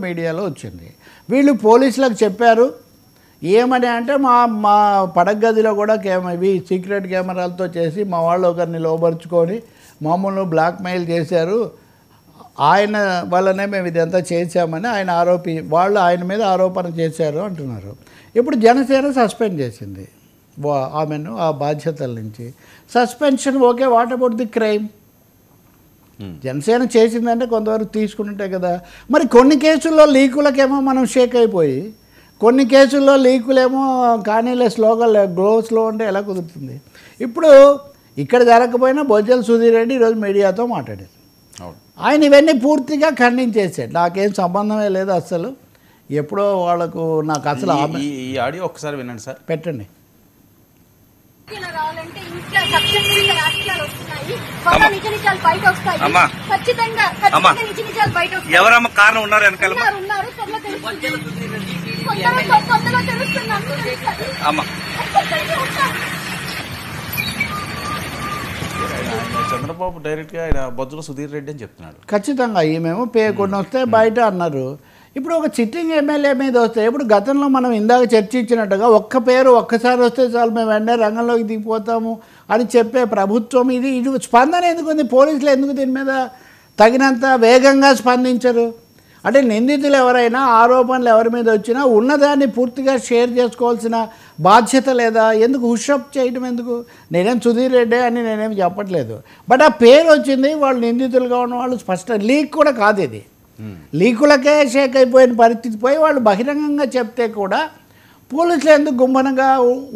మీడియాలో వచ్చింది. వీళ్ళు పోలీసులకు చెప్పారు ఏమని అంటే మా పడగదిలో కూడా ఇవి సీక్రెట్ కెమెరాలతో చేసి మా వాళ్ళు ఒకరిని లోబరుచుకొని మామూలు బ్లాక్మెయిల్ చేశారు, ఆయన వల్లనే మేము ఇదంతా చేశామని వాళ్ళు ఆయన మీద ఆరోపణ చేశారు అంటున్నారు. ఇప్పుడు జనసేన సస్పెండ్ చేసింది ఆమెను ఆ బాధ్యతల నుంచి. Suspension okay, what about the crime? Janasena చేసిందంటే కొంతవరకు తీసుకుంటుంటే కదా. మరి కొన్ని కేసుల్లో లీకులకేమో మనం షేక్ అయిపోయి, కొన్ని కేసుల్లో లీకులేమో కానీలే స్లో అంటే ఎలా కుదురుతుంది? ఇప్పుడు ఇక్కడ జరగకపోయినా బొజ్జల సుధీర్ రెడ్డి ఈరోజు మీడియాతో మాట్లాడారు. ఆయన ఇవన్నీ పూర్తిగా ఖండించేసాడు. నాకేం సంబంధమే లేదు అసలు, ఎప్పుడో వాళ్ళకు నాకు అసలు. ఈ ఆడియో ఒకసారి వినండి సార్, పెట్టండి. ఎవరమ్మా కారణం ఉన్నారు వెనకాల? చంద్రబాబు డైరెక్ట్ గా ఆయన బొజ్జల సుధీర్ రెడ్డి అని చెప్తున్నాడు. ఖచ్చితంగా ఈమెమో కొన్ని వస్తే బయట అన్నారు. ఇప్పుడు ఒక సిట్టింగ్ ఎమ్మెల్యే మీద వస్తే, ఇప్పుడు గతంలో మనం ఇందాక చర్చించినట్టుగా ఒక్క పేరు ఒక్కసారి వస్తే చాలు మేము వెంటనే రంగంలోకి దిగిపోతాము అని చెప్పే ప్రభుత్వం ఇది స్పందన ఎందుకు ఉంది? పోలీసులు ఎందుకు దీని మీద తగినంత వేగంగా స్పందించరు? అంటే నిందితులు ఎవరైనా, ఆరోపణలు ఎవరి మీద వచ్చినా ఉన్నదాన్ని పూర్తిగా షేర్ చేసుకోవాల్సిన బాధ్యత లేదా? ఎందుకు హుషప్ చేయడం ఎందుకు? నేనేం సుధీర్ రెడ్డి అని నేనేం చెప్పట్లేదు, బట్ ఆ పేరు వచ్చింది, వాళ్ళు నిందితులుగా ఉన్న వాళ్ళు స్పష్ట లీక్ కూడా కాదు ఇది. లీకులకే షేక్ అయిపోయిన పరిస్థితి పోయి వాళ్ళు బహిరంగంగా చెప్తే కూడా పోలీసులు ఎందుకు గుమ్మనంగా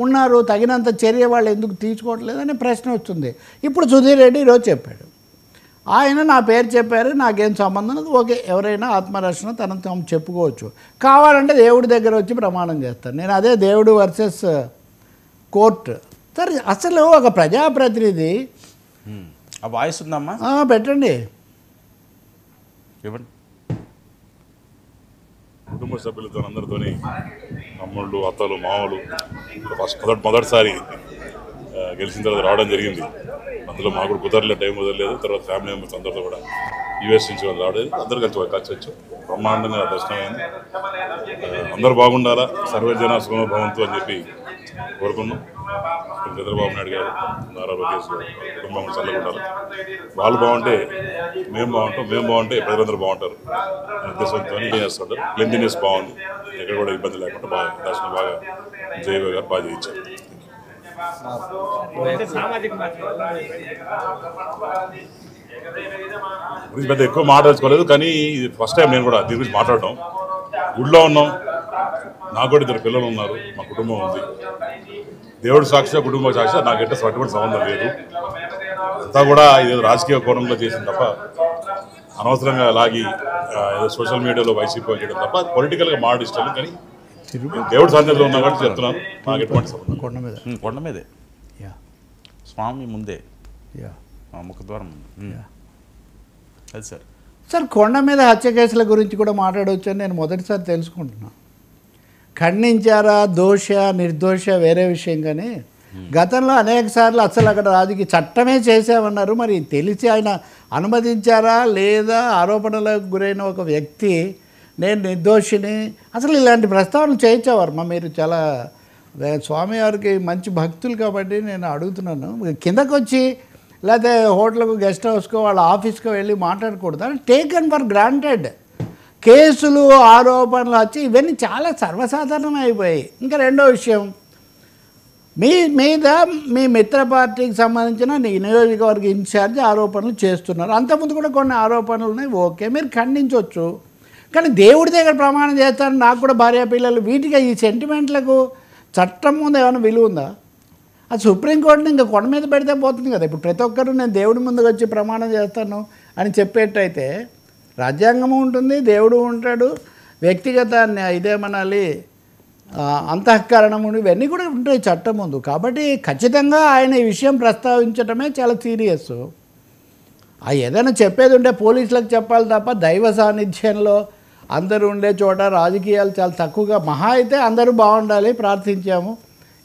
ఉన్నారు, తగినంత చర్య వాళ్ళు ఎందుకు తీసుకోవట్లేదు అనే ప్రశ్న వస్తుంది. ఇప్పుడు సుధీర్ రెడ్డి ఈరోజు చెప్పాడు, ఆయన నా పేరు చెప్పారు, నాకేం సంబంధం లేదు, ఓకే, ఎవరైనా ఆత్మరక్షణ తనను తాము చెప్పుకోవచ్చు, కావాలంటే దేవుడి దగ్గర వచ్చి ప్రమాణం చేస్తాను. నేను అదే దేవుడు వర్సెస్ కోర్టు. సరే, అసలు ఒక ప్రజాప్రతినిధి ఆ వాయిస్ ఉందమ్మా, పెట్టండి, ఇవ్వండి. కుటుంబ సభ్యులతో అందరితోని, తమ్ముళ్ళు, అత్తలు, మామూలు మొదటిసారి గెలిచిన తర్వాత రావడం జరిగింది. అందులో మాకు కూడా కుదరలేదు, టైం కుదరలేదు. తర్వాత ఫ్యామిలీ మెంబర్స్ అందరితో కూడా యూఎస్ నుంచి రావడం, అందరూ కలిసి వచ్చి బ్రహ్మాండంగా దర్శనం అయింది. అందరూ బాగుండాలా, సర్వే జన సుఖనో భవంతు అని చెప్పి కోరుకున్నాం. చంద్రబాబు నాయుడు గారు, నారా లోకేష్ గారు కుటుంబం చల్లగా ఉండాలి. వాళ్ళు బాగుంటే మేము బాగుంటాం, మేము బాగుంటే ప్రజలందరూ బాగుంటారు ఉద్దేశంతో చేస్తుంటారు. క్లీన్లీనెస్ బాగుంది, ఎక్కడ కూడా ఇబ్బంది లేకుండా బాగా దర్శనం బాగా జయగో గారు బాగా చేయించారు. గురించి పెద్ద ఎక్కువ మాట్లాడుకోలేదు, కానీ ఇది ఫస్ట్ టైం నేను కూడా దీని గురించి మాట్లాడటం. గుడిలో ఉన్నాం, నాకు కూడా 2 పిల్లలు ఉన్నారు, మా కుటుంబం ఉంది. దేవుడు సాక్షిగా, కుటుంబ సాక్షిగా నాకు ఎట్లా అటువంటి సంబంధం లేదు. అంతా కూడా ఇది రాజకీయ కోణంలో చేసింది తప్ప, అనవసరంగా లాగి ఏదో సోషల్ మీడియాలో వైసీపీ చేయడం తప్ప పొలిటికల్గా మాట్లాడి ఇష్టం. కానీ దేవుడు సాన్నిధ్యంలో ఉన్నా కాబట్టి చెప్తున్నాను, నాకు ఎటువంటి సంబంధం. కొండ మీదే స్వామి ముందే ముఖద్వారం అది సార్. కొండ మీద హత్య కేసుల గురించి కూడా మాట్లాడవచ్చు అని నేను మొదటిసారి తెలుసుకుంటున్నాను. ఖండించారా, దోష నిర్దోష వేరే విషయం, కానీ గతంలో అనేక సార్లు అసలు అక్కడ రాజకీయ చట్టమే చేసామన్నారు. మరి తెలిసి ఆయన అనుమతించారా లేదా? ఆరోపణలకు గురైన ఒక వ్యక్తి నేను నిర్దోషిని, అసలు ఇలాంటి ప్రస్తావనలు చేయించేవారు మీరు చాలా స్వామివారికి మంచి భక్తులు కాబట్టి నేను అడుగుతున్నాను. కిందకు వచ్చి లేకపోతే హోటల్కు, గెస్ట్ హౌస్కో, వాళ్ళ ఆఫీస్కో వెళ్ళి మాట్లాడకూడదు అని టేకన్ ఫర్ గ్రాంటెడ్. కేసులు, ఆరోపణలు వచ్చి ఇవన్నీ చాలా సర్వసాధారణం అయిపోయాయి. ఇంకా రెండో విషయం, మీ మీద మీ మిత్ర పార్టీకి సంబంధించిన నియోజకవర్గ ఇన్ఛార్జ్ ఆరోపణలు చేస్తున్నారు. అంతకుముందు కూడా కొన్ని ఆరోపణలు ఉన్నాయి, ఓకే, మీరు ఖండించవచ్చు. కానీ దేవుడి దగ్గర ప్రమాణం చేస్తాను, నాకు కూడా భార్య పిల్లలు, వీటికి ఈ సెంటిమెంట్లకు చట్టం ముందు ఏమైనా విలువ ఉందా? అది సుప్రీంకోర్టుని ఇంకా కొండ మీద పెడితే పోతుంది కదా. ఇప్పుడు ప్రతి ఒక్కరు నేను దేవుడి ముందుకు వచ్చి ప్రమాణం చేస్తాను అని చెప్పేటైతే రాజ్యాంగము ఉంటుంది, దేవుడు ఉంటాడు, వ్యక్తిగత ఇదేమనాలి అంతఃకరణము, ఇవన్నీ కూడా ఉంటాయి చట్టం ముందు. కాబట్టి ఖచ్చితంగా ఆయన ఈ విషయం ప్రస్తావించడమే చాలా సీరియస్. ఏదైనా చెప్పేది ఉంటే పోలీసులకు చెప్పాలి తప్ప దైవ సాన్నిధ్యంలో అందరూ ఉండే చోట రాజకీయాలు చాలా తక్కువగా, మహా అయితే అందరూ బాగుండాలి, ప్రార్థించాము,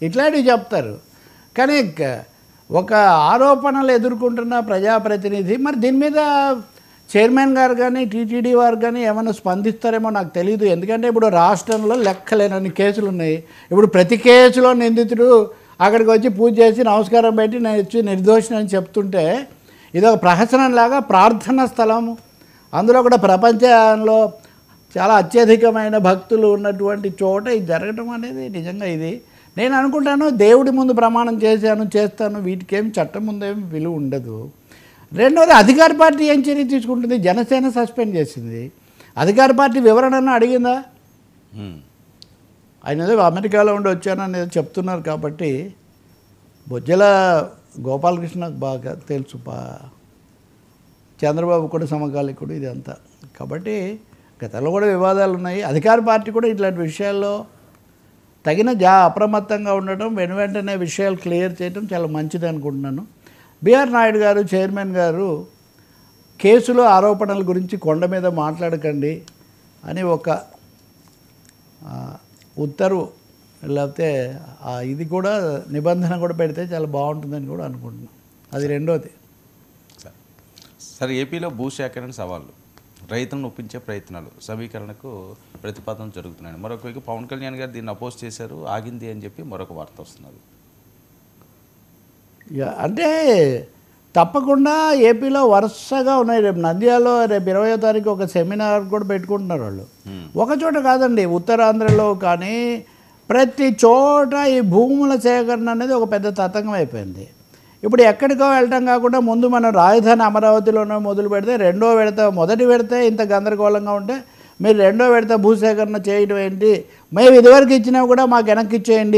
ఇట్లాంటివి చెప్తారు. కానీ ఒక ఆరోపణలు ఎదుర్కొంటున్న ప్రజాప్రతినిధి మరి దీని మీద చైర్మన్ గారు కానీ టీటీడీ వారు కానీ ఏమైనా స్పందిస్తారేమో నాకు తెలియదు. ఎందుకంటే ఇప్పుడు రాష్ట్రంలో లెక్కలేనన్ని కేసులు ఉన్నాయి. ఇప్పుడు ప్రతి కేసులో నిందితుడు అక్కడికి వచ్చి పూజ చేసి నమస్కారం పెట్టి నేను వచ్చి నిర్దోషిని అని చెప్తుంటే ఇదొక ప్రహసనంలాగా ప్రార్థనా స్థలము, అందులో కూడా ప్రపంచంలో చాలా అత్యధికమైన భక్తులు ఉన్నటువంటి చోట ఇది జరగడం అనేది నిజంగా ఇది నేను అనుకుంటాను దేవుడి ముందు ప్రమాణం చేస్తాను వీటికేం చట్టం ముందేం విలువ ఉండదు. రెండోది అధికార పార్టీ ఏం చర్య తీసుకుంటుంది? జనసేన సస్పెండ్ చేసింది. అధికార పార్టీ వివరణను అడిగిందా? ఆయన ఏదో అమెరికాలో ఉండి వచ్చానని చెప్తున్నారు కాబట్టి బొజ్జల గోపాలకృష్ణకు బాగా తెలుసు, చంద్రబాబు కూడా సమకాలికుడు ఇదంతా. కాబట్టి గతంలో కూడా వివాదాలు ఉన్నాయి. అధికార పార్టీ కూడా ఇట్లాంటి విషయాల్లో తగిన అప్రమత్తంగా ఉండటం, వెంటనే విషయాలు క్లియర్ చేయడం చాలా మంచిది అనుకుంటున్నాను. బిఆర్ నాయుడు గారు చైర్మన్ గారు కేసులో ఆరోపణల గురించి కొండ మీద మాట్లాడకండి అని ఒక ఉత్తర్వు లేకపోతే ఇది కూడా నిబంధన కూడా పెడితే చాలా బాగుంటుందని కూడా అనుకుంటున్నాను. అది రెండోది. సరే, ఏపీలో భూసేకరణ సవాళ్ళు, రైతులను ఒప్పించే ప్రయత్నాలు, సమీకరణకు ప్రతిపాదన జరుగుతున్నాయి. మరొక వైపు పవన్ కళ్యాణ్ గారు దీన్ని అపోజ్ చేశారు, ఆగింది అని చెప్పి మరొక వార్త వస్తున్నది. అంటే తప్పకుండా ఏపీలో వరుసగా ఉన్నాయి. రేపు నంద్యాలలో రేపు 20వ తారీఖు ఒక సెమినార్ కూడా పెట్టుకుంటున్నారు వాళ్ళు. ఒక చోట కాదండి, ఉత్తరాంధ్రలో కానీ ప్రతి చోట ఈ భూముల సేకరణ అనేది ఒక పెద్ద తతంగం అయిపోయింది. ఇప్పుడు ఎక్కడికో వెళ్ళటం కాకుండా ముందు మనం రాజధాని అమరావతిలోనే మొదలు పెడితే మొదటి విడత ఇంత గందరగోళంగా ఉంటే మీరు రెండో విడత భూసేకరణ చేయడం ఏంటి? మేము ఇదివరకు ఇచ్చినా కూడా మాకు వెనక్కి ఇచ్చేయండి